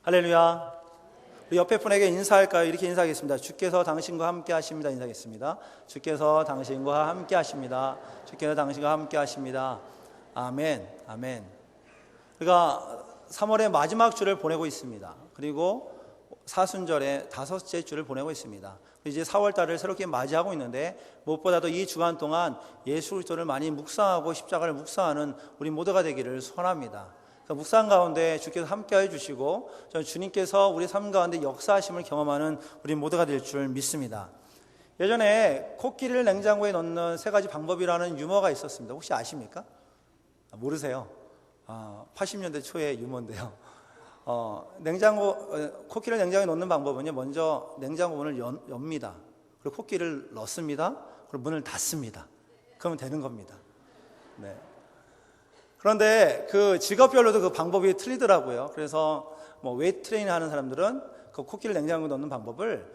할렐루야. 우리 옆에 분에게 인사할까요? 이렇게 인사하겠습니다. 주께서 당신과 함께 하십니다. 인사하겠습니다. 주께서 당신과 함께 하십니다. 주께서 당신과 함께 하십니다. 아멘. 아멘. 우리가 3월의 마지막 주를 보내고 있습니다. 그리고 사순절의 5째 주를 보내고 있습니다. 이제 4월 달을 새롭게 맞이하고 있는데, 무엇보다도 이 주간 동안 예수 그리스도를 많이 묵상하고 십자가를 묵상하는 우리 모두가 되기를 소원합니다. 묵상 가운데 주께서 함께해 주시고 저는 주님께서 우리 삶 가운데 역사하심을 경험하는 우리 모두가 될 줄 믿습니다. 예전에 코끼리를 냉장고에 넣는 3가지 방법이라는 유머가 있었습니다. 혹시 아십니까? 모르세요? 80년대 초의 유머인데요. 코끼리를 냉장고에 넣는 방법은요, 먼저 냉장고 문을 엽니다. 그리고 코끼리를 넣습니다. 그리고 문을 닫습니다. 그러면 되는 겁니다. 네. 그런데 그 직업별로도 그 방법이 틀리더라고요. 그래서 웨이트 트레이닝 하는 사람들은 그 코끼리를 냉장고에 넣는 방법을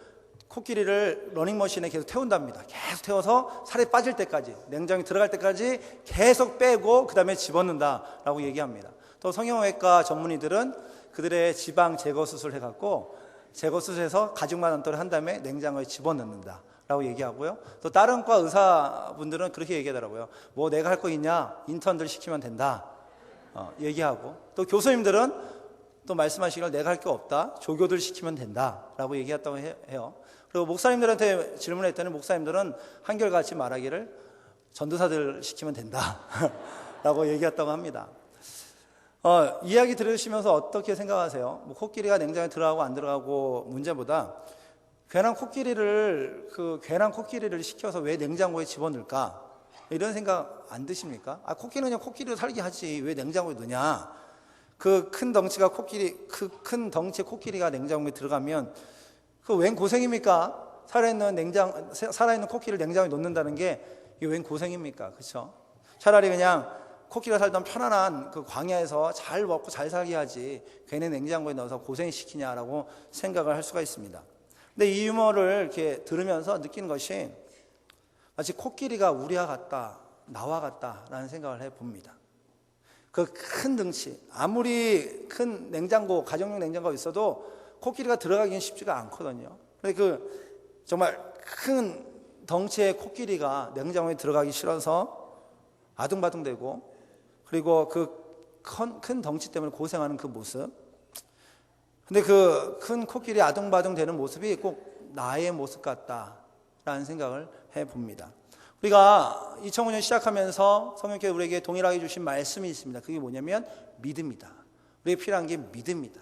코끼리를 러닝머신에 계속 태운답니다. 계속 태워서 살이 빠질 때까지, 냉장고에 들어갈 때까지 계속 빼고 그 다음에 집어넣는다라고 얘기합니다. 또 성형외과 전문의들은 그들의 지방 제거 수술을 해갖고 제거 수술해서 가죽만 언더를 한 다음에 냉장고에 집어넣는다 라고 얘기하고요. 또 다른 과 의사분들은 그렇게 얘기하더라고요. 뭐 내가 할 거 있냐? 인턴들 시키면 된다 얘기하고, 또 교수님들은 또 말씀하시기를 내가 할 게 없다, 조교들 시키면 된다 라고 얘기했다고 해요. 그리고 목사님들한테 질문했더니 목사님들은 한결같이 말하기를 전도사들 시키면 된다 라고 얘기했다고 합니다. 이야기 들으시면서 어떻게 생각하세요? 코끼리가 냉장고에 들어가고 안 들어가고 문제보다 괜한 코끼리를 시켜서 왜 냉장고에 집어넣을까? 이런 생각 안 드십니까? 코끼리는 그냥 코끼리로 살게 하지 왜 냉장고에 넣냐? 그 큰 덩치의 코끼리가 냉장고에 들어가면 그 웬 고생입니까? 살아있는 코끼리를 냉장고에 넣는다는 게 이게 웬 고생입니까? 그렇죠? 차라리 그냥 코끼리가 살던 편안한 그 광야에서 잘 먹고 잘 살게 하지 괜히 냉장고에 넣어서 고생시키냐라고 생각을 할 수가 있습니다. 근데 이 유머를 이렇게 들으면서 느끼는 것이 마치 코끼리가 우리와 같다, 나와 같다라는 생각을 해봅니다. 그 큰 덩치, 아무리 큰 냉장고, 가정용 냉장고가 있어도 코끼리가 들어가기는 쉽지가 않거든요. 근데 정말 큰 덩치의 코끼리가 냉장고에 들어가기 싫어서 아둥바둥대고, 그리고 큰 덩치 때문에 고생하는 그 모습, 근데 그 큰 코끼리 아둥바둥 되는 모습이 꼭 나의 모습 같다라는 생각을 해봅니다. 우리가 2005년 시작하면서 성령께서 우리에게 동일하게 주신 말씀이 있습니다. 그게 뭐냐면 믿음이다. 우리에게 필요한 게 믿음이다.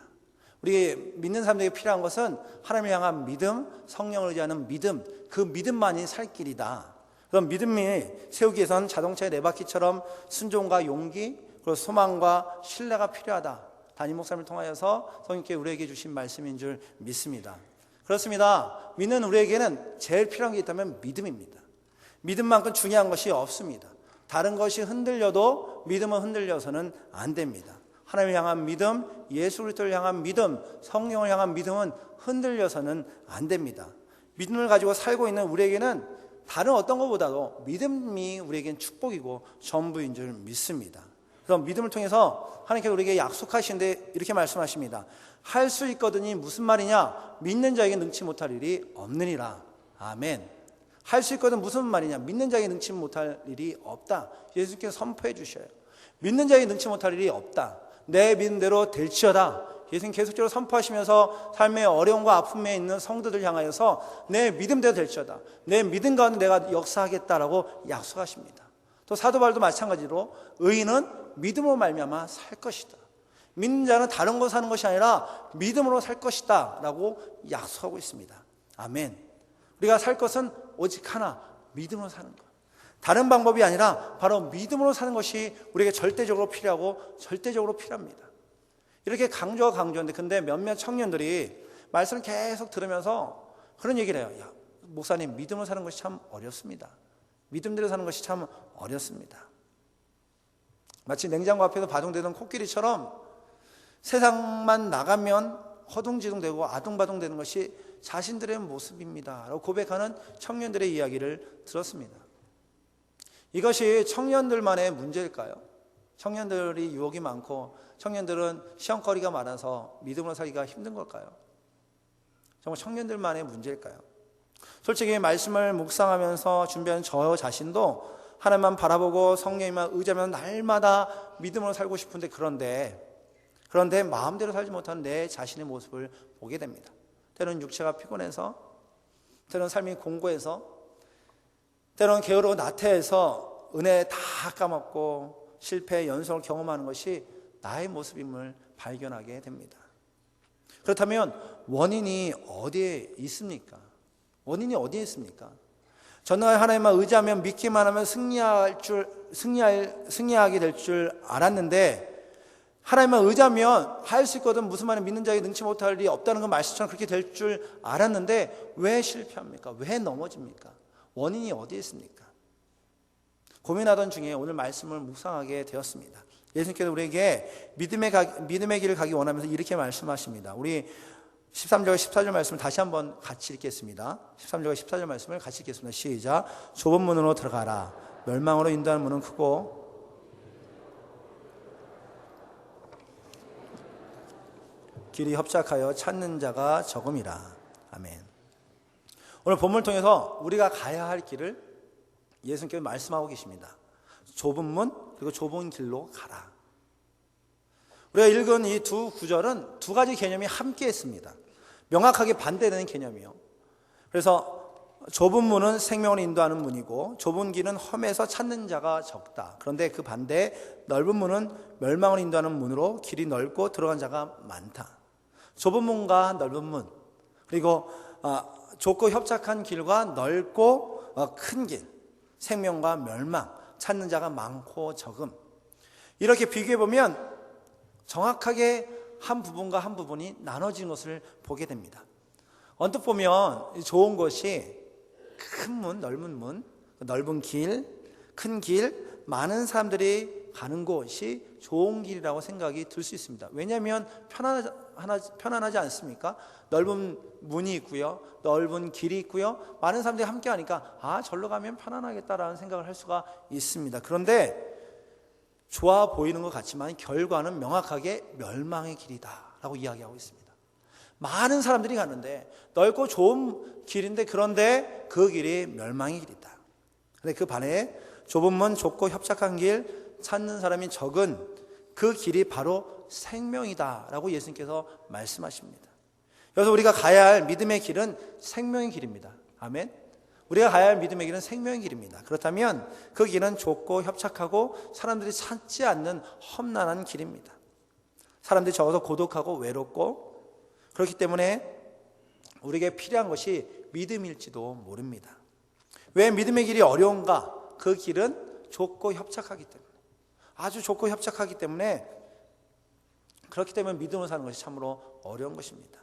우리 믿는 사람들에게 필요한 것은 하나님을 향한 믿음, 성령을 의지하는 믿음, 그 믿음만이 살 길이다. 그럼 믿음이 세우기 위해서는 자동차의 네 바퀴처럼 순종과 용기, 그리고 소망과 신뢰가 필요하다. 담임 목사님을 통하여서 성령께 우리에게 주신 말씀인 줄 믿습니다. 그렇습니다. 믿는 우리에게는 제일 필요한 게 있다면 믿음입니다. 믿음만큼 중요한 것이 없습니다. 다른 것이 흔들려도 믿음은 흔들려서는 안 됩니다. 하나님을 향한 믿음, 예수 그리스도를 향한 믿음, 성령을 향한 믿음은 흔들려서는 안 됩니다. 믿음을 가지고 살고 있는 우리에게는 다른 어떤 것보다도 믿음이 우리에겐 축복이고 전부인 줄 믿습니다. 그럼 믿음을 통해서 하나님께서 우리에게 약속하시는데 이렇게 말씀하십니다. 할 수 있거든이 무슨 말이냐? 믿는 자에게 능치 못할 일이 없느니라. 아멘. 할 수 있거든 무슨 말이냐? 믿는 자에게 능치 못할 일이 없다. 예수께서 선포해 주셔요. 믿는 자에게 능치 못할 일이 없다. 내 믿음대로 될지어다. 예수님 계속적으로 선포하시면서 삶의 어려움과 아픔에 있는 성도들 향하여서 내 믿음대로 될지어다. 내 믿음 가운데 내가 역사하겠다라고 약속하십니다. 또 사도 바울도 마찬가지로 의인은 믿음으로 말미암아 살 것이다. 믿는 자는 다른 거 사는 것이 아니라 믿음으로 살 것이다 라고 약속하고 있습니다. 아멘. 우리가 살 것은 오직 하나, 믿음으로 사는 것. 다른 방법이 아니라 바로 믿음으로 사는 것이 우리에게 절대적으로 필요하고 절대적으로 필요합니다. 이렇게 강조하는데 근데 몇몇 청년들이 말씀을 계속 들으면서 그런 얘기를 해요. 야, 목사님, 믿음으로 사는 것이 참 어렵습니다. 믿음대로 사는 것이 참 어렵습니다. 마치 냉장고 앞에서 바둥대던 코끼리처럼 세상만 나가면 허둥지둥되고 아둥바둥되는 것이 자신들의 모습입니다 라고 고백하는 청년들의 이야기를 들었습니다. 이것이 청년들만의 문제일까요? 청년들이 유혹이 많고 청년들은 시험거리가 많아서 믿음으로 살기가 힘든 걸까요? 정말 청년들만의 문제일까요? 솔직히 말씀을 묵상하면서 준비하는 저 자신도 하나님만 바라보고 성령님만 의지하면 날마다 믿음으로 살고 싶은데 그런데 마음대로 살지 못하는 내 자신의 모습을 보게 됩니다. 때로는 육체가 피곤해서, 때로는 삶이 공고해서, 때로는 게으르고 나태해서 은혜 다 까먹고 실패, 연속을 경험하는 것이 나의 모습임을 발견하게 됩니다. 그렇다면 원인이 어디에 있습니까? 원인이 어디에 있습니까? 전능한 하나님만 의지하면 믿기만 하면 승리하게 될 줄 알았는데 하나님만 의지하면 할 수 있거든 무슨 말은 믿는 자에게 능치 못할 일이 없다는 건 말씀처럼 그렇게 될 줄 알았는데 왜 실패합니까? 왜 넘어집니까? 원인이 어디에 있습니까? 고민하던 중에 오늘 말씀을 묵상하게 되었습니다. 예수님께서 우리에게 믿음의 길을 가기 원하면서 이렇게 말씀하십니다. 우리 13절과 14절 말씀을 다시 한번 같이 읽겠습니다. 13절과 14절 말씀을 같이 읽겠습니다. 시작. 좁은 문으로 들어가라. 멸망으로 인도하는 문은 크고 길이 협착하여 찾는 자가 적음이라. 아멘. 오늘 본문을 통해서 우리가 가야 할 길을 예수님께서 말씀하고 계십니다. 좁은 문 그리고 좁은 길로 가라. 우리가 읽은 이 두 구절은 두 가지 개념이 함께 했습니다. 명확하게 반대되는 개념이요. 그래서 좁은 문은 생명을 인도하는 문이고 좁은 길은 험해서 찾는 자가 적다. 그런데 그 반대 넓은 문은 멸망을 인도하는 문으로 길이 넓고 들어간 자가 많다. 좁은 문과 넓은 문 그리고 좁고 협착한 길과 넓고 큰 길, 생명과 멸망, 찾는 자가 많고 적음. 이렇게 비교해보면 정확하게 한 부분과 한 부분이 나눠진 것을 보게 됩니다. 언뜻 보면 좋은 것이 큰 문, 넓은 길, 큰 길, 많은 사람들이 가는 곳이 좋은 길이라고 생각이 들 수 있습니다. 왜냐하면 편안하지 않습니까? 넓은 문이 있고요, 넓은 길이 있고요, 많은 사람들이 함께 하니까 절로 가면 편안하겠다라는 생각을 할 수가 있습니다. 그런데 좋아 보이는 것 같지만 결과는 명확하게 멸망의 길이다 라고 이야기하고 있습니다. 많은 사람들이 가는데 넓고 좋은 길인데 그런데 그 길이 멸망의 길이다. 그런데 그 반에 좁은 문, 좁고 협착한 길, 찾는 사람이 적은 그 길이 바로 생명이다 라고 예수님께서 말씀하십니다. 그래서 우리가 가야 할 믿음의 길은 생명의 길입니다. 아멘. 우리가 가야 할 믿음의 길은 생명의 길입니다. 그렇다면 그 길은 좁고 협착하고 사람들이 찾지 않는 험난한 길입니다. 사람들이 적어서 고독하고 외롭고 그렇기 때문에 우리에게 필요한 것이 믿음일지도 모릅니다. 왜 믿음의 길이 어려운가? 그 길은 좁고 협착하기 때문에, 아주 좁고 협착하기 때문에, 그렇기 때문에 믿음으로 사는 것이 참으로 어려운 것입니다.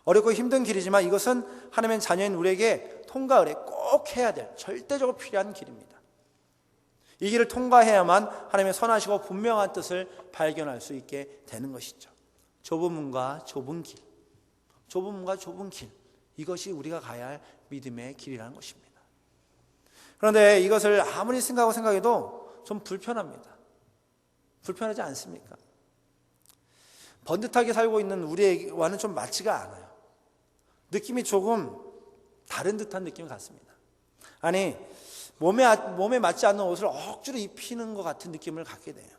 어렵고 힘든 길이지만 이것은 하나님의 자녀인 우리에게 통과를 꼭 해야 될 절대적으로 필요한 길입니다. 이 길을 통과해야만 하나님의 선하시고 분명한 뜻을 발견할 수 있게 되는 것이죠. 좁은 문과 좁은 길, 좁은 문과 좁은 길, 이것이 우리가 가야 할 믿음의 길이라는 것입니다. 그런데 이것을 아무리 생각해도 좀 불편합니다. 불편하지 않습니까? 번듯하게 살고 있는 우리와는 좀 맞지가 않아요. 느낌이 조금 다른 듯한 느낌 같습니다. 아니, 몸에 맞지 않는 옷을 억지로 입히는 것 같은 느낌을 갖게 돼요.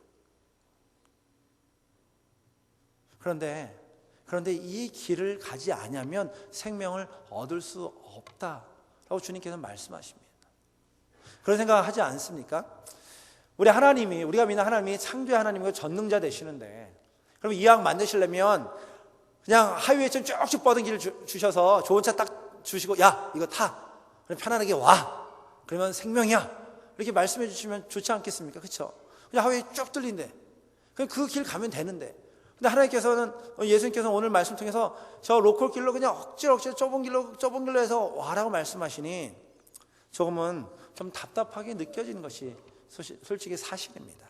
그런데 이 길을 가지 않으면 생명을 얻을 수 없다라고 주님께서 말씀하십니다. 그런 생각을 하지 않습니까? 우리가 믿는 하나님이 창조의 하나님이고 전능자 되시는데, 그럼 이왕 만드시려면 그냥 하이웨이에 쭉쭉 뻗은 길을 주셔서 좋은 차 딱 주시고, 야, 이거 타. 그럼 편안하게 와. 그러면 생명이야. 이렇게 말씀해 주시면 좋지 않겠습니까? 그렇죠? 그냥 하이웨이 쭉 뚫린데, 그냥 그 길 가면 되는데. 근데 예수님께서는 오늘 말씀 통해서 저 로컬 길로 그냥 억지로 좁은 길로 해서 와라고 말씀하시니 조금은 좀 답답하게 느껴지는 것이 솔직히 사실입니다.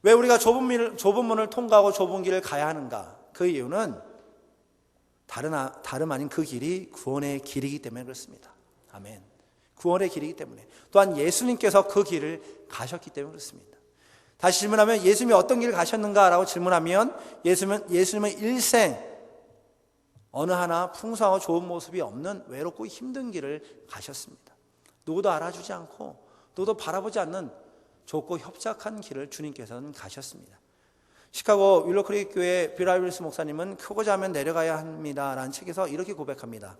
왜 우리가 좁은 문을 통과하고 좁은 길을 가야 하는가? 그 이유는 다름 아닌 그 길이 구원의 길이기 때문에 그렇습니다. 아멘. 구원의 길이기 때문에, 또한 예수님께서 그 길을 가셨기 때문에 그렇습니다. 다시 질문하면 예수님이 어떤 길을 가셨는가라고 질문하면 예수님은 일생 어느 하나 풍성하고 좋은 모습이 없는 외롭고 힘든 길을 가셨습니다. 누구도 알아주지 않고 누구도 바라보지 않는 좁고 협착한 길을 주님께서는 가셨습니다. 시카고 윌로크릭 교회 빌 하이윌스 목사님은 크고자 하면 내려가야 합니다라는 책에서 이렇게 고백합니다.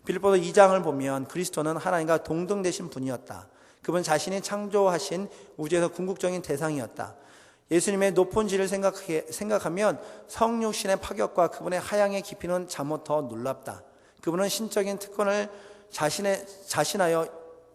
빌립보서 2장을 보면 그리스도는 하나님과 동등되신 분이었다. 그분 자신이 창조하신 우주에서 궁극적인 대상이었다. 예수님의 높은 질을 생각하면 성육신의 파격과 그분의 하향의 깊이는 잠못 더 놀랍다. 그분은 신적인 특권을 자신하여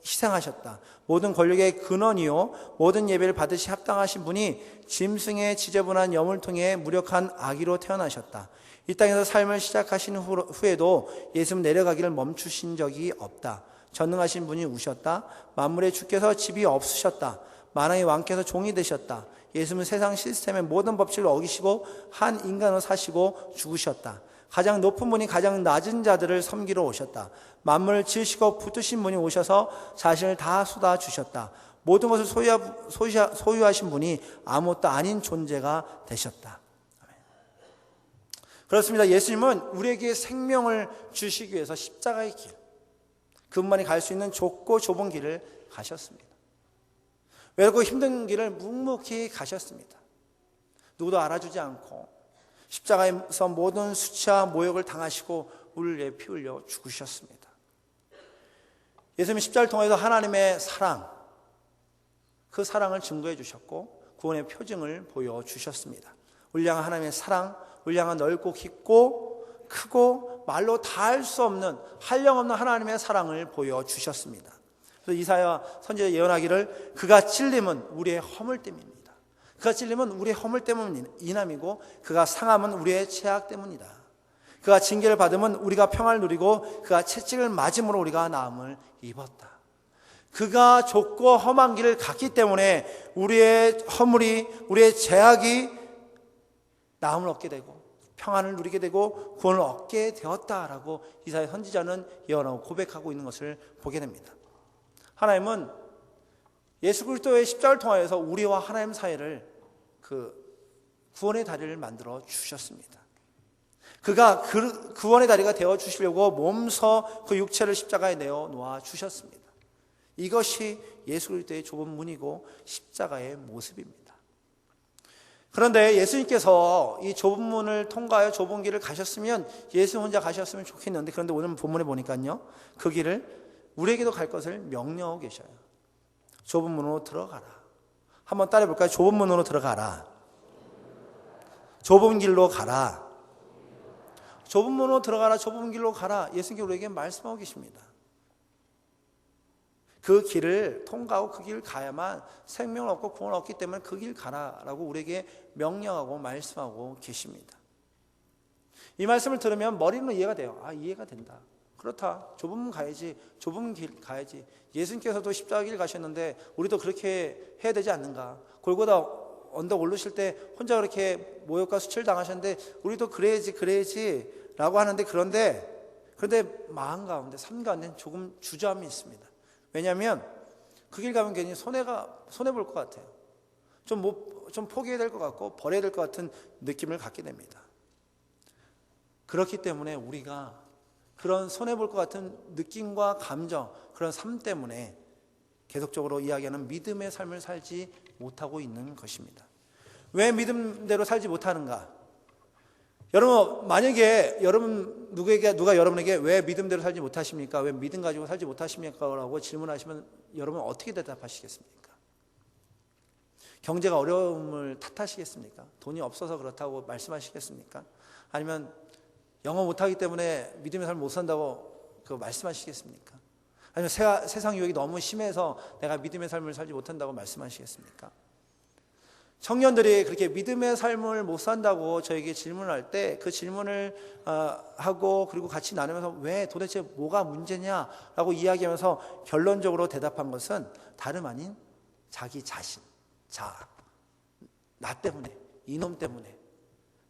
희생하셨다. 모든 권력의 근원이요 모든 예배를 받으시 합당하신 분이 짐승의 지저분한 염을 통해 무력한 아기로 태어나셨다. 이 땅에서 삶을 시작하신 후에도 예수는 내려가기를 멈추신 적이 없다. 전능하신 분이 우셨다. 만물의 주께서 집이 없으셨다. 만왕의 왕께서 종이 되셨다. 예수는 세상 시스템의 모든 법칙을 어기시고 한 인간으로 사시고 죽으셨다. 가장 높은 분이 가장 낮은 자들을 섬기러 오셨다. 만물을 지으시고 붙드신 분이 오셔서 자신을 다 쏟아 주셨다. 모든 것을 소유하신 분이 아무것도 아닌 존재가 되셨다. 그렇습니다. 예수님은 우리에게 생명을 주시기 위해서 십자가의 길, 그분만이 갈 수 있는 좁고 좁은 길을 가셨습니다. 외롭고 힘든 길을 묵묵히 가셨습니다. 누구도 알아주지 않고 십자가에서 모든 수치와 모욕을 당하시고 우리를 위해 피 흘려 죽으셨습니다. 예수님은 십자가를 통해서 하나님의 사랑, 그 사랑을 증거해 주셨고 구원의 표징을 보여주셨습니다. 우리 향한 하나님의 사랑, 우리 향한 넓고 깊고 크고 말로 다 할 수 없는 한량없는 하나님의 사랑을 보여주셨습니다. 그래서 이사야 선지자 예언하기를 그가 찔림은 우리의 허물 때문입니다. 그가 찔림은 우리의 허물 때문이남이고 그가 상함은 우리의 죄악 때문이다. 그가 징계를 받으면 우리가 평안을 누리고 그가 채찍을 맞음으로 우리가 나음을 입었다. 그가 좁고 험한 길을 갔기 때문에 우리의 허물이 우리의 죄악이 나음을 얻게 되고 평안을 누리게 되고 구원을 얻게 되었다라고 이사야 선지자는 예언하고 고백하고 있는 것을 보게 됩니다. 하나님은 예수 그리스도의 십자가를 통하여서 우리와 하나님 사이를 구원의 다리를 만들어 주셨습니다. 그가 구원의 다리가 되어 주시려고 몸서 그 육체를 십자가에 내어 놓아 주셨습니다. 이것이 예수 그리스도의 좁은 문이고 십자가의 모습입니다. 그런데 예수님께서 이 좁은 문을 통과하여 좁은 길을 가셨으면 예수 혼자 가셨으면 좋겠는데, 그런데 오늘 본문에 보니까요, 그 길을 우리에게도 갈 것을 명령하고 계셔요. 좁은 문으로 들어가라. 한번 따라해 볼까요? 좁은 문으로 들어가라. 좁은 길로 가라. 좁은 문으로 들어가라. 좁은 길로 가라. 예수님께서 우리에게 말씀하고 계십니다. 그 길을 통과하고 그 길을 가야만 생명을 얻고 구원을 얻기 때문에 그 길 가라라고 우리에게 명령하고 말씀하고 계십니다. 이 말씀을 들으면 머리는 이해가 돼요. 아, 이해가 된다. 그렇다. 좁은 문 가야지. 좁은 길 가야지. 예수님께서도 십자가 길 가셨는데 우리도 그렇게 해야 되지 않는가. 골고다 언덕 오르실 때 혼자 그렇게 모욕과 수치를 당하셨는데 우리도 그래야지 라고 하는데, 그런데 마음 가운데, 삶 가운데 조금 주저함이 있습니다. 왜냐하면 그 길 가면 괜히 손해볼 것 같아요. 좀 포기해야 될 것 같고 버려야 될 것 같은 느낌을 갖게 됩니다. 그렇기 때문에 우리가 그런 손해볼 것 같은 느낌과 감정, 그런 삶 때문에 계속적으로 이야기하는 믿음의 삶을 살지 못하고 있는 것입니다. 왜 믿음대로 살지 못하는가? 여러분, 만약에 누가 여러분에게 왜 믿음대로 살지 못하십니까? 왜 믿음 가지고 살지 못하십니까? 라고 질문하시면 여러분 어떻게 대답하시겠습니까? 경제가 어려움을 탓하시겠습니까? 돈이 없어서 그렇다고 말씀하시겠습니까? 아니면 영어 못하기 때문에 믿음의 삶을 못 산다고 말씀하시겠습니까? 아니면 세상 유혹이 너무 심해서 내가 믿음의 삶을 살지 못한다고 말씀하시겠습니까? 청년들이 그렇게 믿음의 삶을 못 산다고 저에게 질문할 때 그 질문을 하고 그리고 같이 나누면서 왜 도대체 뭐가 문제냐라고 이야기하면서 결론적으로 대답한 것은 다름 아닌 자기 자신, 나 때문에, 이놈 때문에,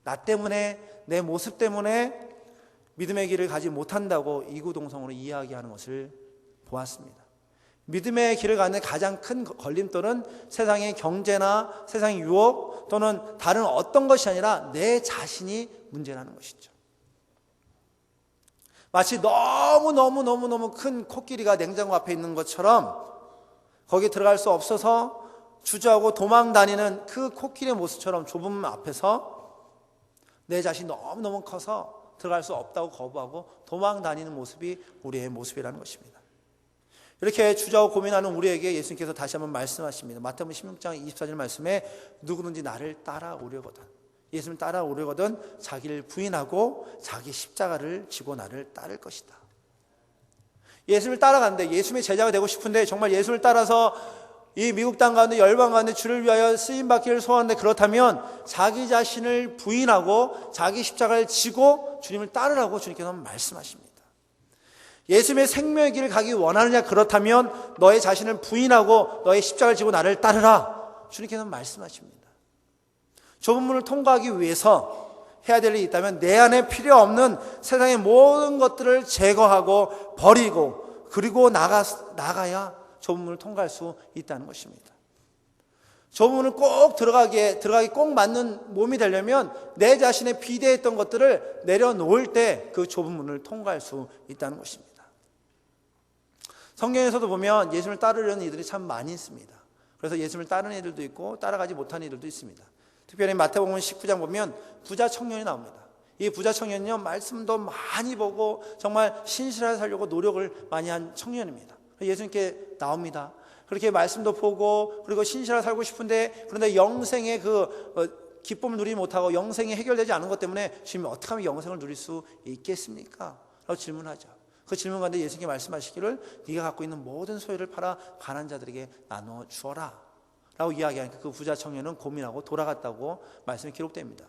나 때문에, 내 모습 때문에 믿음의 길을 가지 못한다고 이구동성으로 이야기하는 것을 보았습니다. 믿음의 길을 가는 가장 큰 걸림돌은 세상의 경제나 세상의 유혹 또는 다른 어떤 것이 아니라 내 자신이 문제라는 것이죠. 마치 너무 큰 코끼리가 냉장고 앞에 있는 것처럼 거기 들어갈 수 없어서 주저하고 도망 다니는 그 코끼리의 모습처럼 좁은 앞에서 내 자신이 너무 커서 들어갈 수 없다고 거부하고 도망 다니는 모습이 우리의 모습이라는 것입니다. 이렇게 주저하고 고민하는 우리에게 예수님께서 다시 한번 말씀하십니다. 마태복음 16장 24절 말씀에 누구든지 나를 따라오려거든, 예수님을 따라오려거든 자기를 부인하고 자기 십자가를 지고 나를 따를 것이다. 예수님을 따라가는데, 예수님의 제자가 되고 싶은데, 정말 예수님을 따라서 이 미국 땅 가운데 열방 가운데 주를 위하여 쓰임받기를 소원하는데, 그렇다면 자기 자신을 부인하고 자기 십자가를 지고 주님을 따르라고 주님께서 말씀하십니다. 예수님의 생명의 길을 가기 원하느냐, 그렇다면 너의 자신을 부인하고 너의 십자가를 지고 나를 따르라, 주님께서 말씀하십니다. 좁은 문을 통과하기 위해서 해야 될 일이 있다면 내 안에 필요 없는 세상의 모든 것들을 제거하고 버리고 그리고 나가야 좁은 문을 통과할 수 있다는 것입니다. 좁은 문을 꼭 들어가기 꼭 맞는 몸이 되려면 내 자신의 비대했던 것들을 내려놓을 때 그 좁은 문을 통과할 수 있다는 것입니다. 성경에서도 보면 예수님을 따르려는 이들이 참 많이 있습니다. 그래서 예수님을 따르는 이들도 있고 따라가지 못하는 이들도 있습니다. 특별히 마태복음 19장 보면 부자 청년이 나옵니다. 이 부자 청년은요, 말씀도 많이 보고 정말 신실하게 살려고 노력을 많이 한 청년입니다. 예수님께 나옵니다. 그렇게 말씀도 보고 그리고 신실하게 살고 싶은데, 그런데 영생의 그 기쁨을 누리지 못하고 영생이 해결되지 않은 것 때문에 주님이 어떻게 하면 영생을 누릴 수 있겠습니까? 라고 질문하죠. 그 질문 가운데 예수님께 말씀하시기를 네가 갖고 있는 모든 소유를 팔아 가난한 자들에게 나누어 주어라 라고 이야기하니까 그 부자 청년은 고민하고 돌아갔다고 말씀이 기록됩니다.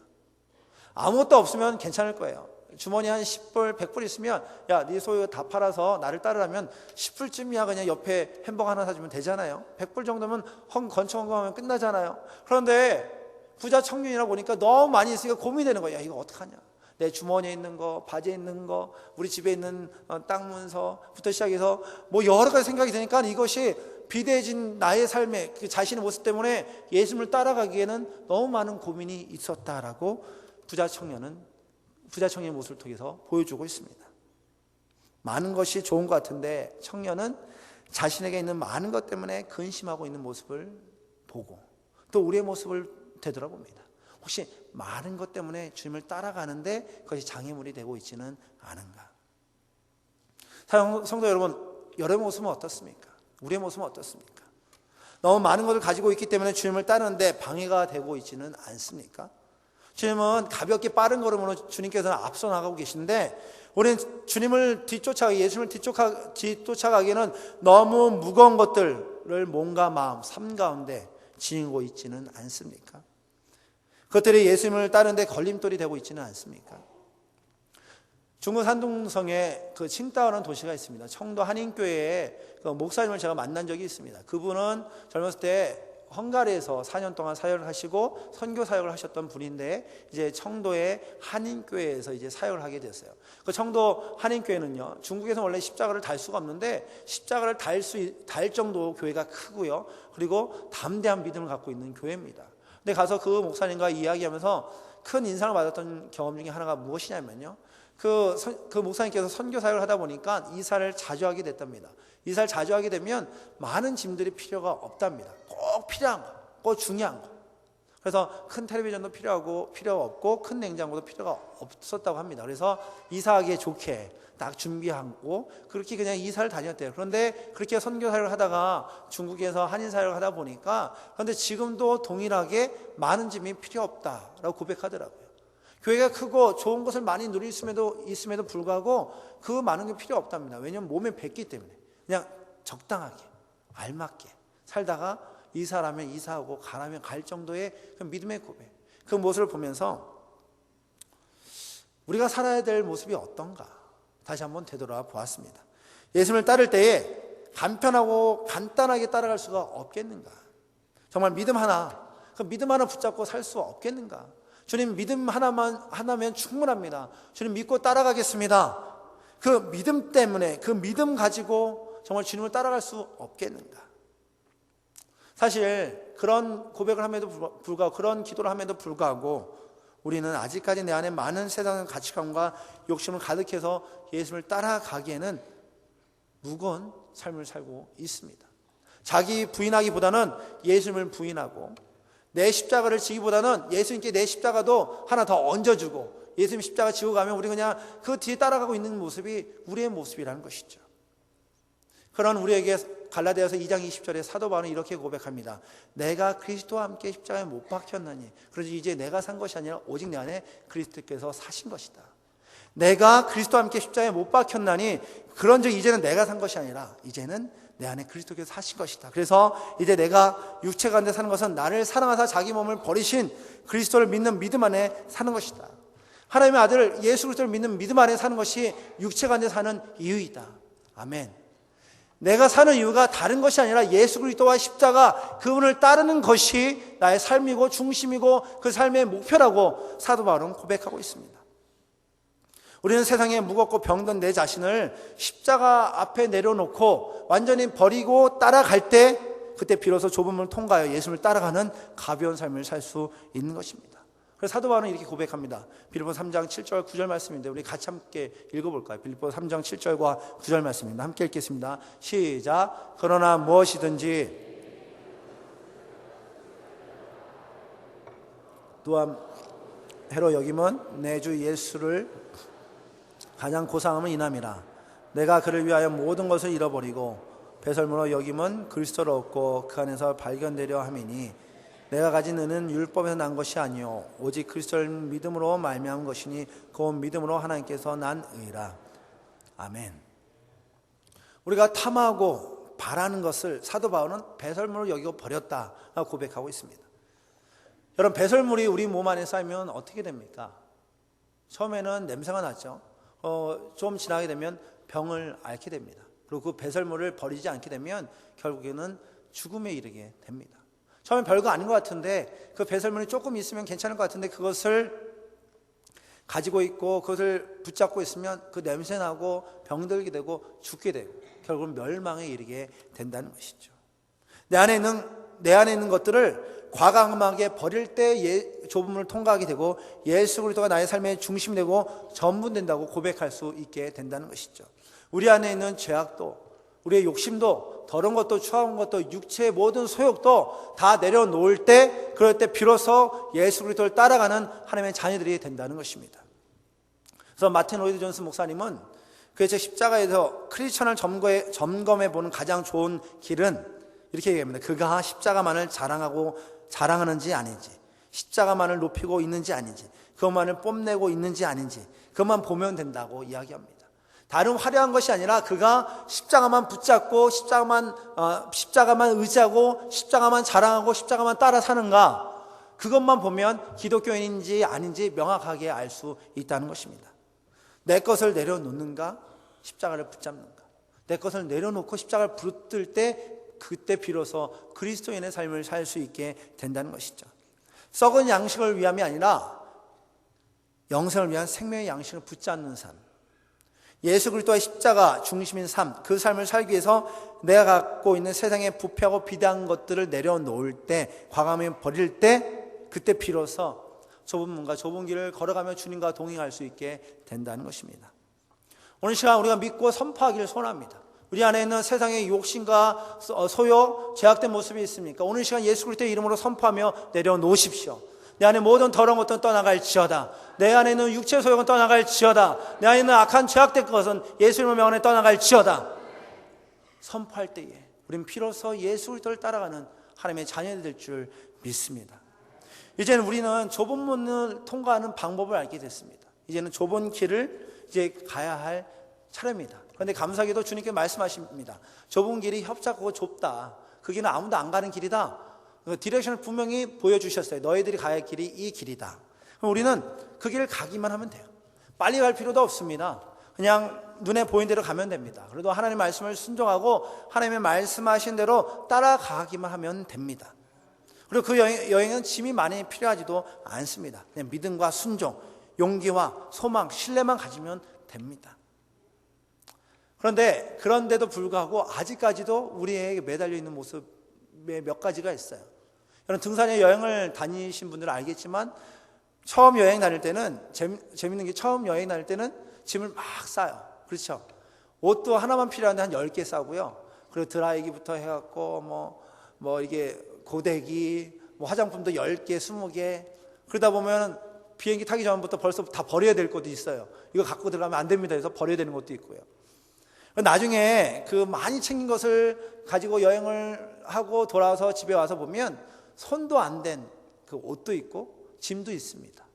아무것도 없으면 괜찮을 거예요. 주머니 한 10불, 100불 있으면 야, 네 소유 다 팔아서 나를 따르라면 10불쯤이야 그냥 옆에 햄버거 하나 사주면 되잖아요. 100불 정도면 건청허공하면 끝나잖아요. 그런데 부자 청년이라 보니까 너무 많이 있으니까 고민되는 거예요. 야, 이거 어떡하냐. 내 주머니에 있는 거, 바지에 있는 거, 우리 집에 있는 땅 문서부터 시작해서 뭐 여러 가지 생각이 드니까 이것이 비대해진 나의 삶의 그 자신의 모습 때문에 예수님을 따라가기에는 너무 많은 고민이 있었다라고 부자 청년의 모습을 통해서 보여주고 있습니다. 많은 것이 좋은 것 같은데 청년은 자신에게 있는 많은 것 때문에 근심하고 있는 모습을 보고 또 우리의 모습을 되돌아봅니다. 혹시 많은 것 때문에 주님을 따라가는데 그것이 장애물이 되고 있지는 않은가? 성도 여러분, 여러분의 모습은 어떻습니까? 우리의 모습은 어떻습니까? 너무 많은 것을 가지고 있기 때문에 주님을 따르는데 방해가 되고 있지는 않습니까? 주님은 가볍게 빠른 걸음으로 주님께서는 앞서 나가고 계신데 우리는 주님을 예수님을 뒤쫓아가기에는 너무 무거운 것들을 몸과 마음, 삶 가운데 지니고 있지는 않습니까? 그것들이 예수님을 따르는데 걸림돌이 되고 있지는 않습니까? 중국 산둥성에 그 칭다오라는 도시가 있습니다. 청도 한인교회에 그 목사님을 제가 만난 적이 있습니다. 그분은 젊었을 때 헝가리에서 4년 동안 사역을 하시고 선교 사역을 하셨던 분인데 이제 청도의 한인교회에서 이제 사역을 하게 됐어요. 그 청도 한인교회는요, 중국에서 원래 십자가를 달 수가 없는데 십자가를 달 정도 교회가 크고요. 그리고 담대한 믿음을 갖고 있는 교회입니다. 근데 가서 그 목사님과 이야기하면서 큰 인상을 받았던 경험 중에 하나가 무엇이냐면요, 그 목사님께서 선교 사역을 하다 보니까 이사를 자주 하게 됐답니다. 이사를 자주 하게 되면 많은 짐들이 필요가 없답니다. 꼭 필요한 거, 꼭 중요한 거. 그래서 큰 텔레비전도 필요가 없고 큰 냉장고도 필요가 없었다고 합니다. 그래서 이사하기에 좋게 딱 준비하고 그렇게 그냥 이사를 다녔대요. 그런데 그렇게 선교 사역을 하다가 중국에서 한인 사역을 하다 보니까 그런데 지금도 동일하게 많은 짐이 필요 없다라고 고백하더라고요. 교회가 크고 좋은 것을 많이 누릴 있음에도 불구하고 그 많은 게 필요 없답니다. 왜냐하면 몸에 뱉기 때문에 그냥 적당하게 알맞게 살다가 이사라면 이사하고 가라면 갈 정도의 그 믿음의 고백, 그 모습을 보면서 우리가 살아야 될 모습이 어떤가 다시 한번 되돌아 보았습니다. 예수님을 따를 때에 간편하고 간단하게 따라갈 수가 없겠는가? 정말 믿음 하나, 그 믿음 하나 붙잡고 살 수 없겠는가? 주님 믿음 하나면 충분합니다. 주님 믿고 따라가겠습니다. 그 믿음 때문에 그 믿음 가지고 정말 주님을 따라갈 수 없겠는가? 사실 그런 고백을 함에도 불구하고, 그런 기도를 함에도 불구하고 우리는 아직까지 내 안에 많은 세상의 가치관과 욕심을 가득해서 예수님을 따라가기에는 무거운 삶을 살고 있습니다. 자기 부인하기보다는 예수님을 부인하고, 내 십자가를 지기보다는 예수님께 내 십자가도 하나 더 얹어주고, 예수님 십자가 지고 가면 우리 그냥 그 뒤에 따라가고 있는 모습이 우리의 모습이라는 것이죠. 그런 우리에게 갈라디아서 2장 20절에 사도 바울은 이렇게 고백합니다. 내가 그리스도와 함께 십자가에 못 박혔나니, 그래서 이제 내가 산 것이 아니라 오직 내 안에 그리스도께서 사신 것이다. 내가 그리스도와 함께 십자가에 못 박혔나니, 그런즉 이제는 내가 산 것이 아니라 이제는 내 안에 그리스도께서 사신 것이다. 그래서 이제 내가 육체 가운데 사는 것은 나를 사랑하사 자기 몸을 버리신 그리스도를 믿는 믿음 안에 사는 것이다. 하나님의 아들 예수 그리스도를 믿는 믿음 안에 사는 것이 육체 가운데 사는 이유이다. 아멘. 내가 사는 이유가 다른 것이 아니라 예수 그리스도와 십자가, 그분을 따르는 것이 나의 삶이고 중심이고 그 삶의 목표라고 사도 바울은 고백하고 있습니다. 우리는 세상에 무겁고 병든 내 자신을 십자가 앞에 내려놓고 완전히 버리고 따라갈 때, 그때 비로소 좁은 문을 통과하여 예수님을 따라가는 가벼운 삶을 살 수 있는 것입니다. 그래서 사도 바울은 이렇게 고백합니다. 빌립보서 3장 7절 9절 말씀인데 우리 같이 함께 읽어볼까요? 빌립보서 3장 7절과 9절 말씀입니다. 함께 읽겠습니다. 시작. 그러나 무엇이든지 또한 해로 여김은 내 주 예수를 가장 고상함은 이남이라. 내가 그를 위하여 모든 것을 잃어버리고 배설물로 여김은 그리스도를 얻고 그 안에서 발견되려 함이니, 내가 가진 의는 율법에서 난 것이 아니요 오직 그리스도를 믿음으로 말미암은 것이니 그 믿음으로 하나님께서 난 의라. 아멘. 우리가 탐하고 바라는 것을 사도 바울은 배설물로 여기고 버렸다라고 고백하고 있습니다. 여러분, 배설물이 우리 몸 안에 쌓이면 어떻게 됩니까? 처음에는 냄새가 나죠. 좀 지나게 되면 병을 앓게 됩니다. 그리고 그 배설물을 버리지 않게 되면 결국에는 죽음에 이르게 됩니다. 처음엔 별거 아닌 것 같은데, 그 배설물이 조금 있으면 괜찮을 것 같은데 그것을 가지고 있고 그것을 붙잡고 있으면 그 냄새 나고 병들게 되고 죽게 되고 결국은 멸망에 이르게 된다는 것이죠. 내 안에 있는 것들을 과감하게 버릴 때 좁은 문을 통과하게 되고 예수 그리스도가 나의 삶의 중심이 되고 전부된다고 고백할 수 있게 된다는 것이죠. 우리 안에 있는 죄악도, 우리의 욕심도, 더러운 것도, 추한 것도, 육체의 모든 소욕도 다 내려놓을 때, 그럴 때 비로소 예수 그리스도를 따라가는 하나님의 자녀들이 된다는 것입니다. 그래서 마틴 로이드 존스 목사님은 그의 책 십자가에서 크리스천을 점검해 보는 가장 좋은 길은 이렇게 얘기합니다. 그가 십자가만을 자랑하는지 아닌지, 십자가만을 높이고 있는지 아닌지, 그것만을 뽐내고 있는지 아닌지, 그것만 보면 된다고 이야기합니다. 다른 화려한 것이 아니라 그가 십자가만 붙잡고 십자가만 의지하고 십자가만 자랑하고 십자가만 따라 사는가, 그것만 보면 기독교인인지 아닌지 명확하게 알 수 있다는 것입니다. 내 것을 내려놓는가, 십자가를 붙잡는가. 내 것을 내려놓고 십자가를 붙들 때 그때 비로소 그리스도인의 삶을 살 수 있게 된다는 것이죠. 썩은 양식을 위함이 아니라 영생을 위한 생명의 양식을 붙잡는 삶, 예수 그리스도의 십자가 중심인 삶, 그 삶을 살기 위해서 내가 갖고 있는 세상의 부패하고 비대한 것들을 내려놓을 때, 과감히 버릴 때, 그때 비로소 좁은 문과 좁은 길을 걸어가며 주님과 동행할 수 있게 된다는 것입니다. 오늘 시간 우리가 믿고 선포하기를 소원합니다. 우리 안에 있는 세상의 욕심과 소욕, 제약된 모습이 있습니까? 오늘 시간 예수 그리스도의 이름으로 선포하며 내려놓으십시오. 내 안에 모든 더러운 것은 떠나갈지어다. 내 안에 있는 육체 소욕은 떠나갈지어다. 내 안에 있는 악한 죄악된 것은 예수 이름의 명함에 떠나갈지어다. 선포할 때에 우리는 비로소 예수 그리스도를 따라가는 하나님의 자녀들이 될 줄 믿습니다. 이제는 우리는 좁은 문을 통과하는 방법을 알게 됐습니다. 이제는 좁은 길을 이제 가야 할 차례입니다. 그런데 감사하게도 주님께 말씀하십니다. 좁은 길이 협착하고 좁다. 그 길은 아무도 안 가는 길이다. 디렉션을 분명히 보여주셨어요. 너희들이 가야 할 길이 이 길이다. 그럼 우리는 그 길을 가기만 하면 돼요. 빨리 갈 필요도 없습니다. 그냥 눈에 보이는 대로 가면 됩니다. 그래도 하나님의 말씀을 순종하고 하나님의 말씀하신 대로 따라가기만 하면 됩니다. 그리고 그 여행은 짐이 많이 필요하지도 않습니다. 그냥 믿음과 순종, 용기와 소망, 신뢰만 가지면 됩니다. 그런데도 불구하고 아직까지도 우리에게 매달려 있는 모습에 몇 가지가 있어요. 여러분, 등산에 여행을 다니신 분들은 알겠지만 처음 여행 다닐 때는 재밌는 게, 처음 여행 다닐 때는 짐을 막 싸요. 그렇죠? 옷도 하나만 필요한데 한 10개 싸고요. 그리고 드라이기부터 해갖고 이게 고데기, 화장품도 10개, 20개. 그러다 보면 비행기 타기 전부터 벌써 다 버려야 될 것도 있어요. 이거 갖고 들어가면 안 됩니다 해서 버려야 되는 것도 있고요. 나중에 그 많이 챙긴 것을 가지고 여행을 하고 돌아와서 집에 와서 보면 손도 안 댄 그 옷도 있고 짐도 있습니다.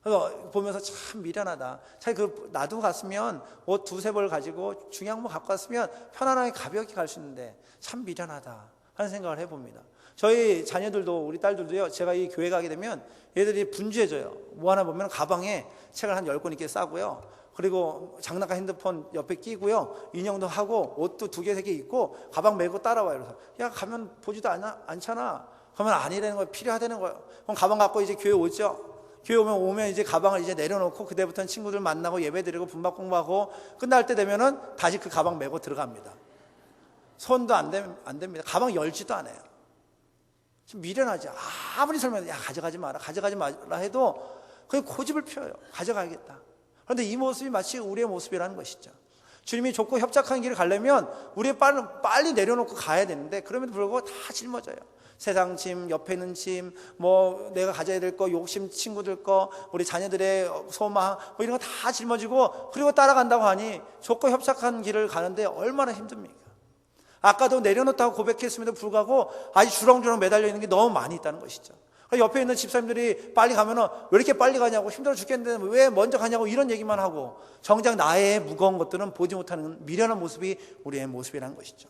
그래서 보면서 참 미련하다. 차라리 놔두고 갔으면 옷 2-3벌 가지고 중요한 거 갖고 갔으면 편안하게 가볍게 갈 수 있는데 참 미련하다 하는 생각을 해봅니다. 저희 자녀들도, 우리 딸들도요, 제가 이 교회 가게 되면 얘들이 분주해져요. 뭐 하나 보면 가방에 책을 한 10권 있게 싸고요. 그리고 장난감 핸드폰 옆에 끼고요. 인형도 하고 옷도 2개, 3개 입고 가방 메고 따라와요. 그래서 야, 가면 보지도 않잖아. 그러면 아니라는 거예요. 필요하다는 거예요. 그럼 가방 갖고 이제 교회 오죠. 교회 오면 이제 가방을 이제 내려놓고 그때부터는 친구들 만나고 예배드리고 분박 공부하고 끝날 때 되면은 다시 그 가방 메고 들어갑니다. 손도 안 됩니다. 가방 열지도 않아요. 좀 미련하죠. 아무리 설명해도 야, 가져가지 마라 해도 그게 고집을 펴요. 가져가야겠다. 그런데 이 모습이 마치 우리의 모습이라는 것이죠. 주님이 좁고 협착한 길을 가려면 우리 빨리 내려놓고 가야 되는데, 그럼에도 불구하고 다 짊어져요. 세상 짐, 옆에 있는 짐, 내가 가져야 될 거, 욕심, 친구들 거, 우리 자녀들의 소망, 이런 거 다 짊어지고, 그리고 따라간다고 하니 좁고 협착한 길을 가는데 얼마나 힘듭니까? 아까도 내려놓다고 고백했음에도 불구하고 아직 주렁주렁 매달려 있는 게 너무 많이 있다는 것이죠. 옆에 있는 집사님들이 빨리 가면은 왜 이렇게 빨리 가냐고, 힘들어 죽겠는데 왜 먼저 가냐고 이런 얘기만 하고, 정작 나의 무거운 것들은 보지 못하는 미련한 모습이 우리의 모습이라는 것이죠.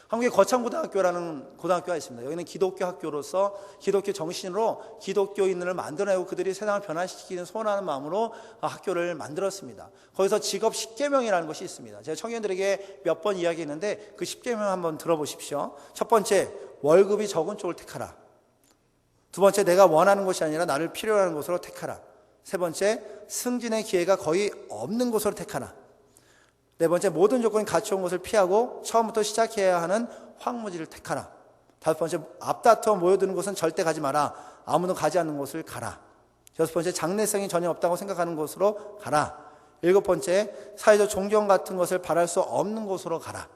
한국에 거창고등학교라는 고등학교가 있습니다. 여기는 기독교 학교로서 기독교 정신으로 기독교인을 만들어내고 그들이 세상을 변화시키는 소원하는 마음으로 학교를 만들었습니다. 거기서 직업 10계명이라는 것이 있습니다. 제가 청년들에게 몇 번 이야기했는데 그 10계명 한번 들어보십시오. 첫 번째, 월급이 적은 쪽을 택하라. 두 번째, 내가 원하는 것이 아니라 나를 필요로 하는 곳으로 택하라. 세 번째, 승진의 기회가 거의 없는 곳으로 택하라. 네 번째, 모든 조건이 갖춰온 것을 피하고 처음부터 시작해야 하는 황무지를 택하라. 다섯 번째, 앞다투어 모여드는 곳은 절대 가지 마라. 아무도 가지 않는 곳을 가라. 여섯 번째, 장래성이 전혀 없다고 생각하는 곳으로 가라. 일곱 번째, 사회적 존경 같은 것을 바랄 수 없는 곳으로 가라.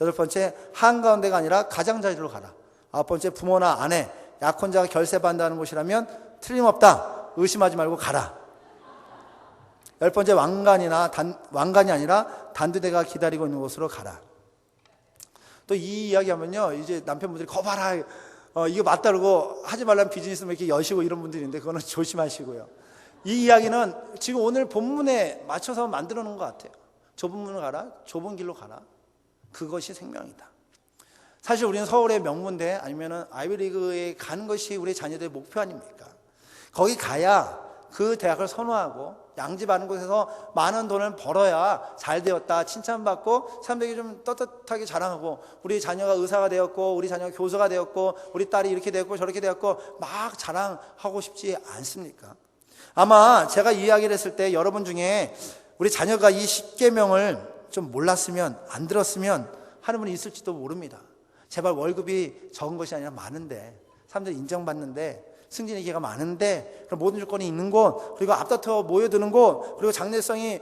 여덟 번째, 한가운데가 아니라 가장자리로 가라. 아홉 번째, 부모나 아내, 약혼자가 결세받는다는 곳이라면 틀림없다. 의심하지 말고 가라. 열 번째, 왕관이 아니라 단두대가 기다리고 있는 곳으로 가라. 또 이 이야기 하면요, 이제 남편분들이 거봐라, 이거 맞다 그러고 하지 말라는 비즈니스 뭐 이렇게 여시고 이런 분들이 있는데 그거는 조심하시고요. 이 이야기는 지금 오늘 본문에 맞춰서 만들어 놓은 것 같아요. 좁은 문을 가라, 좁은 길로 가라. 그것이 생명이다. 사실 우리는 서울의 명문대 아니면 아이비리그에 가는 것이 우리 자녀들의 목표 아닙니까? 거기 가야 그 대학을 선호하고 양지바른 곳에서 많은 돈을 벌어야 잘 되었다 칭찬받고 사람들에게 좀 떳떳하게 자랑하고, 우리 자녀가 의사가 되었고 우리 자녀가 교수가 되었고 우리 딸이 이렇게 되었고 저렇게 되었고 막 자랑하고 싶지 않습니까? 아마 제가 이야기를 했을 때 여러분 중에 우리 자녀가 이 10계명을 좀 몰랐으면, 안 들었으면 하는 분이 있을지도 모릅니다. 제발 월급이 적은 것이 아니라 많은데, 사람들이 인정받는데, 승진의 기회가 많은데, 그럼 모든 조건이 있는 곳, 그리고 앞다투어 모여드는 곳, 그리고 장래성이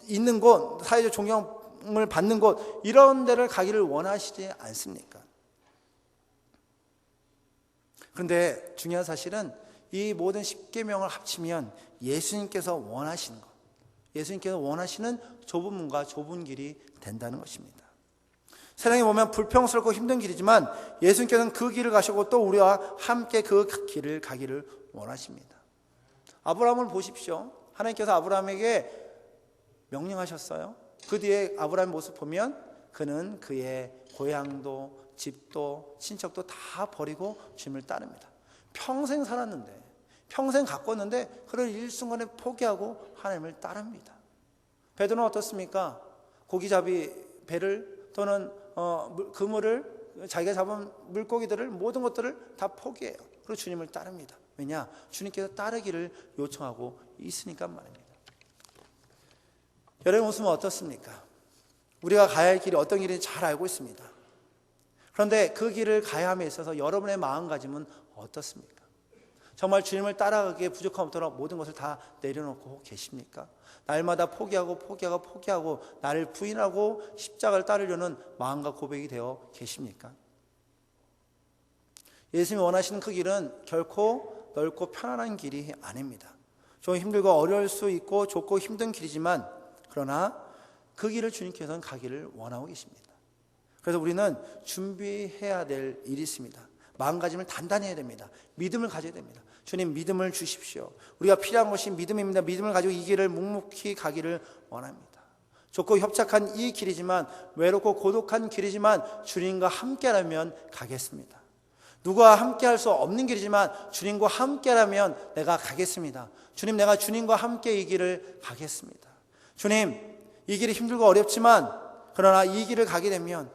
있는 곳, 사회적 존경을 받는 곳, 이런 데를 가기를 원하시지 않습니까? 그런데 중요한 사실은 이 모든 10계명을 합치면 예수님께서 원하시는 것, 예수님께서 원하시는 좁은 문과 좁은 길이 된다는 것입니다. 세상에 보면 불평스럽고 힘든 길이지만 예수님께서는 그 길을 가시고 또 우리와 함께 그 길을 가기를 원하십니다. 아브라함을 보십시오. 하나님께서 아브라함에게 명령하셨어요. 그 뒤에 아브라함의 모습 보면 그는 그의 고향도 집도 친척도 다 버리고 주님을 따릅니다. 평생 살았는데, 평생 가꿨는데 그를 일순간에 포기하고 하나님을 따릅니다. 베드로는 어떻습니까? 고기잡이 배를 또는 그물을, 자기가 잡은 물고기들을, 모든 것들을 다 포기해요. 그리고 주님을 따릅니다. 왜냐? 주님께서 따르기를 요청하고 있으니까 말입니다. 여러분 모습은 어떻습니까? 우리가 가야 할 길이 어떤 길인지 잘 알고 있습니다. 그런데 그 길을 가야 함에 있어서 여러분의 마음가짐은 어떻습니까? 정말 주님을 따라가기에 부족함 없도록 모든 것을 다 내려놓고 계십니까? 날마다 포기하고 나를 부인하고 십자가를 따르려는 마음과 고백이 되어 계십니까? 예수님이 원하시는 그 길은 결코 넓고 편안한 길이 아닙니다. 좀 힘들고 어려울 수 있고 좁고 힘든 길이지만 그러나 그 길을 주님께서는 가기를 원하고 계십니다. 그래서 우리는 준비해야 될 일이 있습니다. 마음가짐을 단단히 해야 됩니다. 믿음을 가져야 됩니다. 주님 믿음을 주십시오. 우리가 필요한 것이 믿음입니다. 믿음을 가지고 이 길을 묵묵히 가기를 원합니다. 좁고 협착한 이 길이지만 외롭고 고독한 길이지만 주님과 함께라면 가겠습니다. 누가 함께할 수 없는 길이지만 주님과 함께라면 내가 가겠습니다. 주님 내가 주님과 함께 이 길을 가겠습니다. 주님 이 길이 힘들고 어렵지만 그러나 이 길을 가게 되면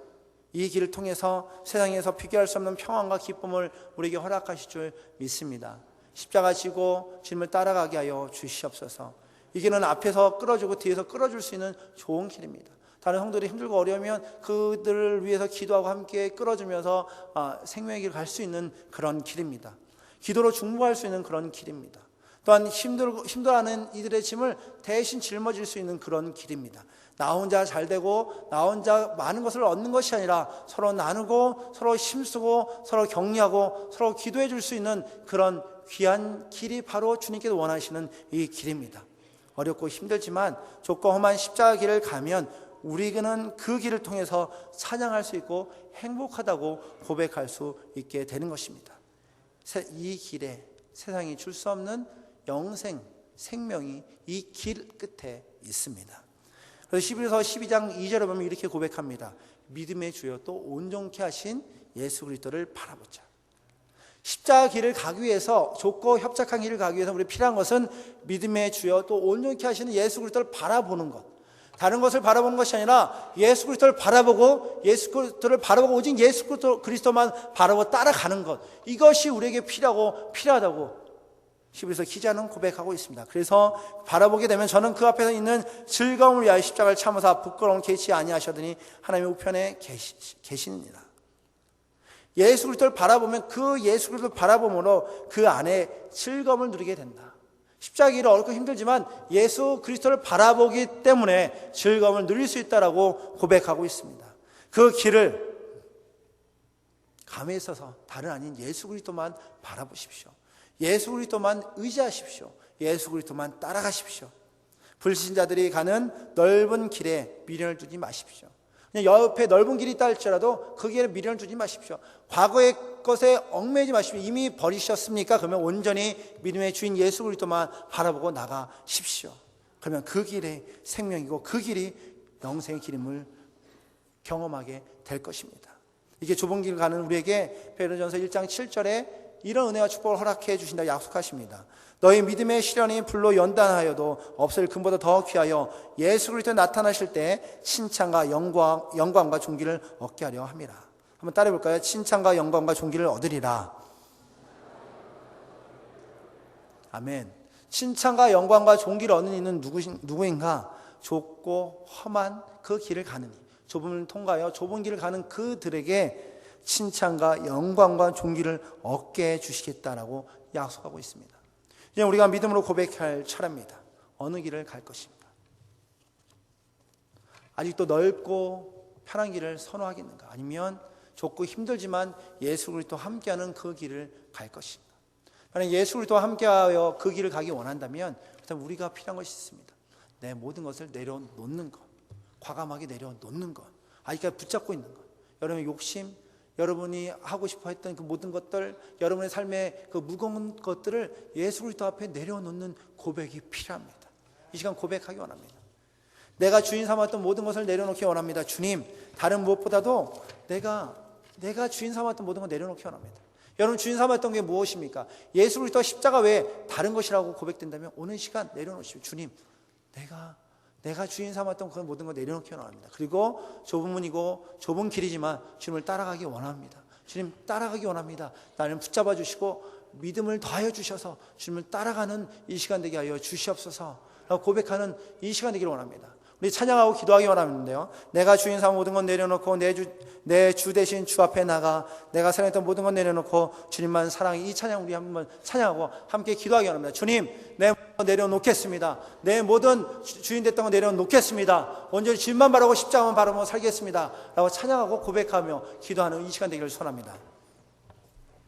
이 길을 통해서 세상에서 비교할 수 없는 평안과 기쁨을 우리에게 허락하실 줄 믿습니다. 십자가 지고 주님을 따라가게 하여 주시옵소서. 이 길은 앞에서 끌어주고 뒤에서 끌어줄 수 있는 좋은 길입니다. 다른 성도들이 힘들고 어려우면 그들을 위해서 기도하고 함께 끌어주면서 생명의 길을 갈 수 있는 그런 길입니다. 기도로 중보할 수 있는 그런 길입니다. 또한 힘들어하는 이들의 짐을 대신 짊어질 수 있는 그런 길입니다. 나 혼자 잘 되고 나 혼자 많은 것을 얻는 것이 아니라 서로 나누고 서로 힘쓰고 서로 격려하고 서로 기도해 줄 수 있는 그런 귀한 길이 바로 주님께서 원하시는 이 길입니다. 어렵고 힘들지만 좁고 험한 십자가 길을 가면 우리는 그 길을 통해서 찬양할 수 있고 행복하다고 고백할 수 있게 되는 것입니다. 이 길에 세상이 줄 수 없는 영생, 생명이 이 길 끝에 있습니다. 그래서 히브리서 12장 2절에 보면 이렇게 고백합니다. 믿음의 주여 또 온전케 하신 예수 그리스도를 바라보자. 십자가 길을 가기 위해서 좁고 협착한 길을 가기 위해서 우리 필요한 것은 믿음의 주여 또 온전케 하시는 예수 그리스도를 바라보는 것. 다른 것을 바라보는 것이 아니라 예수 그리스도를 바라보고 오직 예수 그리스도만 바라보고 따라가는 것. 이것이 우리에게 필요하다고 히브리서 기자는 고백하고 있습니다. 그래서 바라보게 되면 저는 그 앞에서 있는 즐거움을 위하여 십자가를 참으사 부끄러움 개치 아니하셨더니 하나님의 우편에 계시느니라. 예수 그리스도를 바라보면 그 예수 그리스도를 바라봄으로 그 안에 즐거움을 누리게 된다. 십자가 길이 어렵고 힘들지만 예수 그리스도를 바라보기 때문에 즐거움을 누릴 수 있다라고 고백하고 있습니다. 그 길을 감에 있어서 다른 아닌 예수 그리스도만 바라보십시오. 예수 그리스도만 의지하십시오. 예수 그리스도만 따라가십시오. 불신자들이 가는 넓은 길에 미련을 두지 마십시오. 그냥 옆에 넓은 길이 있다 할지라도 그 길에 미련을 두지 마십시오. 과거의 것에 얽매이지 마십시오. 이미 버리셨습니까? 그러면 온전히 믿음의 주인 예수 그리스도만 바라보고 나가십시오. 그러면 그 길이 생명이고 그 길이 영생의 길임을 경험하게 될 것입니다. 이게 좁은 길 가는 우리에게 베드로전서 1장 7절에 이런 은혜와 축복을 허락해 주신다고 약속하십니다. 너희 믿음의 시련이 불로 연단하여도 없을 금보다 더 귀하여 예수 그리스도 나타나실 때 칭찬과 영광과 존귀를 얻게 하려 함이라. 한번 따라해 볼까요? 칭찬과 영광과 존귀를 얻으리라. 아멘. 칭찬과 영광과 존귀를 얻는 이는 누구인가? 좁고 험한 그 길을 가느니, 좁음을 통과하여 좁은 길을 가는 그들에게 칭찬과 영광과 존귀를 얻게 해주시겠다라고 약속하고 있습니다. 이제 우리가 믿음으로 고백할 차례입니다. 어느 길을 갈 것인가? 아직도 넓고 편한 길을 선호하겠는가? 아니면 좁고 힘들지만 예수 그리스도와 함께하는 그 길을 갈 것인가? 만약 예수 그리스도와 함께하여 그 길을 가기 원한다면 그렇다면 우리가 필요한 것이 있습니다. 내 모든 것을 내려놓는 것, 과감하게 내려놓는 것, 아직까지 붙잡고 있는 것, 여러분의 욕심, 여러분이 하고 싶어 했던 그 모든 것들, 여러분의 삶의 그 무거운 것들을 예수 그리스도 앞에 내려놓는 고백이 필요합니다. 이 시간 고백하기 원합니다. 내가 주인 삼았던 모든 것을 내려놓기 원합니다. 주님, 다른 무엇보다도 내가 주인 삼았던 모든 걸 내려놓기 원합니다. 여러분 주인 삼았던 게 무엇입니까? 예수 그리스도 십자가 외에 다른 것이라고 고백된다면 오늘 시간 내려놓으십시오. 주님, 내가 주인 삼았던 그 모든 걸 내려놓기 원합니다. 그리고 좁은 문이고 좁은 길이지만 주님을 따라가기 원합니다. 주님 따라가기 원합니다. 나를 붙잡아 주시고 믿음을 더하여 주셔서 주님을 따라가는 이 시간 되게 하여 주시옵소서 라고 고백하는 이 시간 되기를 원합니다. 우리 찬양하고 기도하기 원하는데요. 내가 주인 삼아 모든 건 내려놓고 내 주 대신 주 앞에 나가 내가 사랑했던 모든 건 내려놓고 주님만 사랑해. 이 찬양 우리 한번 찬양하고 함께 기도하기 원합니다. 주님, 내 모든 내려놓겠습니다. 내 모든 주인 됐던 거 내려놓겠습니다. 온전히 주님만 바라고 십자가만 바라보며 살겠습니다. 라고 찬양하고 고백하며 기도하는 이 시간 되기를 소원합니다.